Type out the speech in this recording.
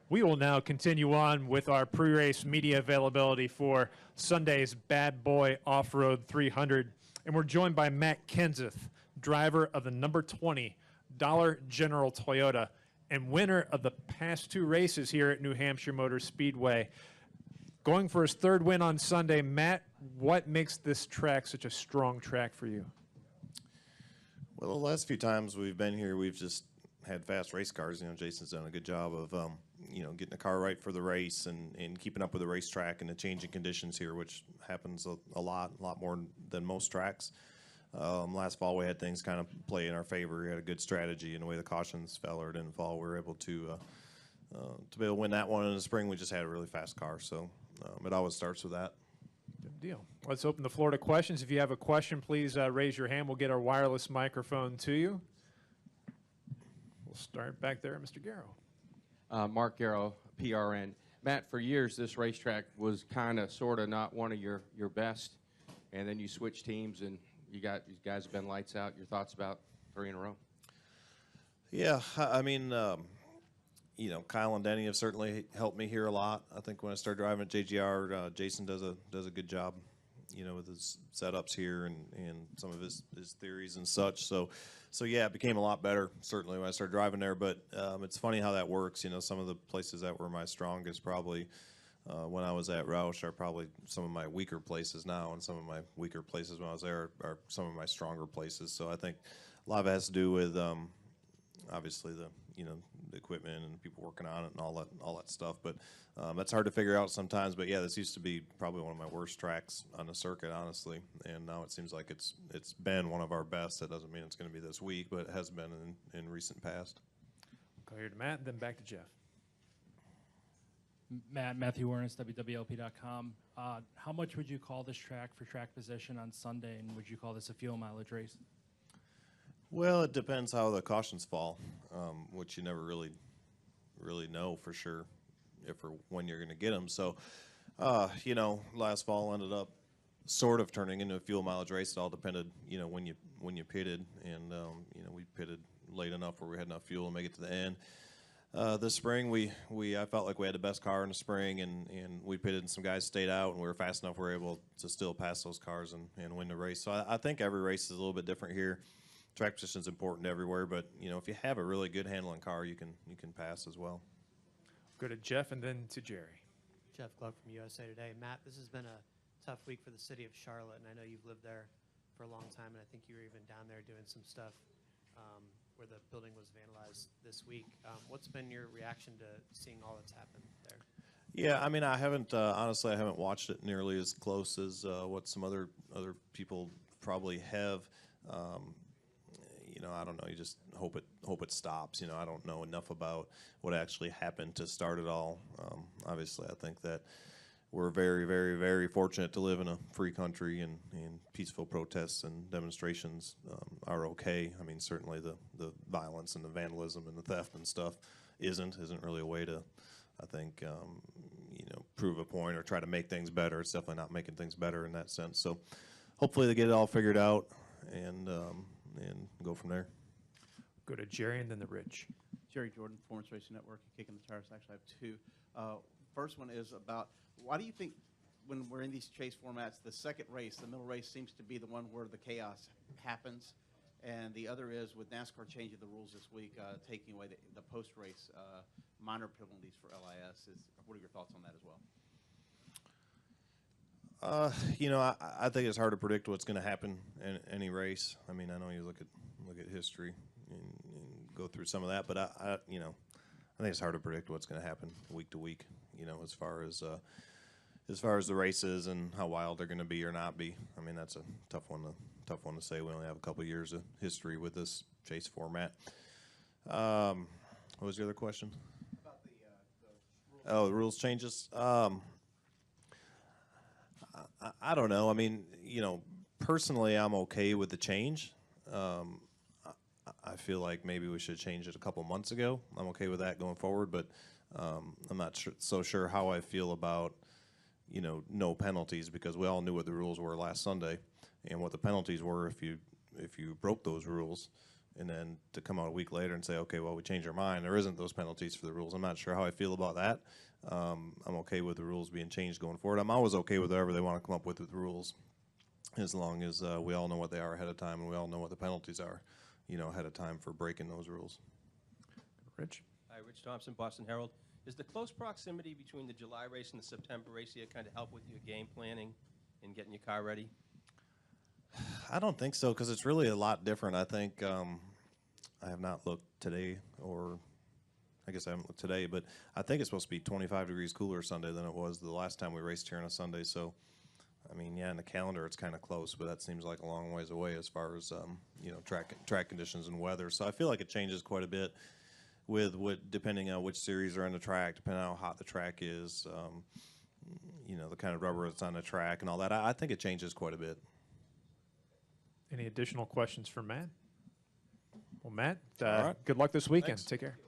We will now continue on with our pre-race media availability for Sunday's Bad Boy Off-Road 300. And we're joined by Matt Kenseth, driver of the number 20 Dollar General Toyota and winner of the past two races here at New Hampshire Motor Speedway. Going for his third win on Sunday, Matt, what makes this track such a strong track for you? Well, the last few times we've been here, we've just had fast race cars. You know, Jason's done a good job of, you know, getting the car right for the race and keeping up with the racetrack and the changing conditions here, which happens a lot more than most tracks. Last fall, we had things kind of play in our favor. We had a good strategy, and the way the cautions fell or didn't fall, we were able to be able to win that one. In the spring, we just had a really fast car, so it always starts with that. Good deal. Let's open the floor to questions. If you have a question, please raise your hand. We'll get our wireless microphone to you. We'll start back there, Mr. Garrow. Mark Garrow, PRN. Matt, for years, this racetrack was kind of, sort of not one of your best, and then you switched teams, and you guys have been lights out. Your thoughts about 3 in a row? Yeah, I mean, you know, Kyle and Denny have certainly helped me here a lot. I think when I started driving at JGR, Jason does a good job, you know, with his setups here and some of his theories and such. So yeah, it became a lot better, certainly, when I started driving there. But it's funny how that works. You know, some of the places that were my strongest probably when I was at Roush are probably some of my weaker places now, and some of my weaker places when I was there are some of my stronger places. So I think a lot of it has to do with obviously the equipment and people working on it and all that stuff. But that's hard to figure out sometimes. But yeah, this used to be probably one of my worst tracks on the circuit, honestly. And now it seems like it's been one of our best. That doesn't mean it's going to be this week, but it has been in recent past. Go here to Matt, then back to Jeff. Matthew Warnes, WWLP.com. How much would you call this track for track position on Sunday, and would you call this a fuel mileage race? Well, it depends how the cautions fall, which you never really know for sure if or when you're going to get them. So, you know, last fall ended up sort of turning into a fuel mileage race. It all depended, you know, when you pitted, and you know, we pitted late enough where we had enough fuel to make it to the end. This spring, I felt like we had the best car in the spring, and we pitted and some guys stayed out, and we were fast enough we were able to still pass those cars and win the race. So I think every race is a little bit different here. Track position is important everywhere, but you know, if you have a really good handling car, you can pass as well. Go to Jeff and then to Jerry. Jeff Gluck from USA Today. Matt, this has been a tough week for the city of Charlotte, and I know you've lived there for a long time, and I think you were even down there doing some stuff where the building was vandalized this week. What's been your reaction to seeing all that's happened there? Yeah, I mean, I haven't honestly, I haven't watched it nearly as close as what some other people probably have. You know, I don't know. You just hope it stops. You know, I don't know enough about what actually happened to start it all. Obviously, I think that we're very, very, very fortunate to live in a free country, and peaceful protests and demonstrations are okay. I mean, certainly the violence and the vandalism and the theft and stuff isn't really a way to, I think, you know, prove a point or try to make things better. It's definitely not making things better in that sense. So hopefully they get it all figured out and go from there. Go to Jerry and then the Rich. Jerry Jordan, Performance Racing Network, Kicking the Tires. Actually, I have two. First one is about, why do you think when we're in these chase formats, the second race, the middle race, seems to be the one where the chaos happens? And the other is, with NASCAR changing the rules this week, taking away the post-race minor penalties for LIS. What are your thoughts on that as well? You know, I think it's hard to predict what's going to happen in any race. I mean, I know you look at history and go through some of that, but I you know, I think it's hard to predict what's going to happen week to week. You know, as far as the races and how wild they're going to be or not be. I mean, that's a tough one to say. We only have a couple of years of history with this chase format. What was the other question? About the rules. Oh, the rules changes. I don't know. I mean, you know, personally, I'm okay with the change. I feel like maybe we should have changed it a couple months ago. I'm okay with that going forward, but I'm not so sure how I feel about, you know, no penalties, because we all knew what the rules were last Sunday and what the penalties were if you broke those rules. and then to come out a week later and say, okay, well, we changed our mind. There isn't those penalties for the rules. I'm not sure how I feel about that. I'm okay with the rules being changed going forward. I'm always okay with whatever they want to come up with the rules, as long as we all know what they are ahead of time and we all know what the penalties are, ahead of time for breaking those rules. Rich? Hi, Rich Thompson, Boston Herald. Is the close proximity between the July race and the September race here kind of help with your game planning and getting your car ready? I don't think so, because it's really a lot different. I think I have not looked today, or I guess I haven't looked today, but I think it's supposed to be 25 degrees cooler Sunday than it was the last time we raced here on a Sunday. So, I mean, yeah, in the calendar it's kind of close, but that seems like a long ways away as far as track conditions and weather. So I feel like it changes quite a bit with depending on which series are on the track, depending on how hot the track is, the kind of rubber that's on the track and all that. I think it changes quite a bit. Any additional questions for Matt? Well, Matt, All right. good luck this weekend. Thanks. Take care.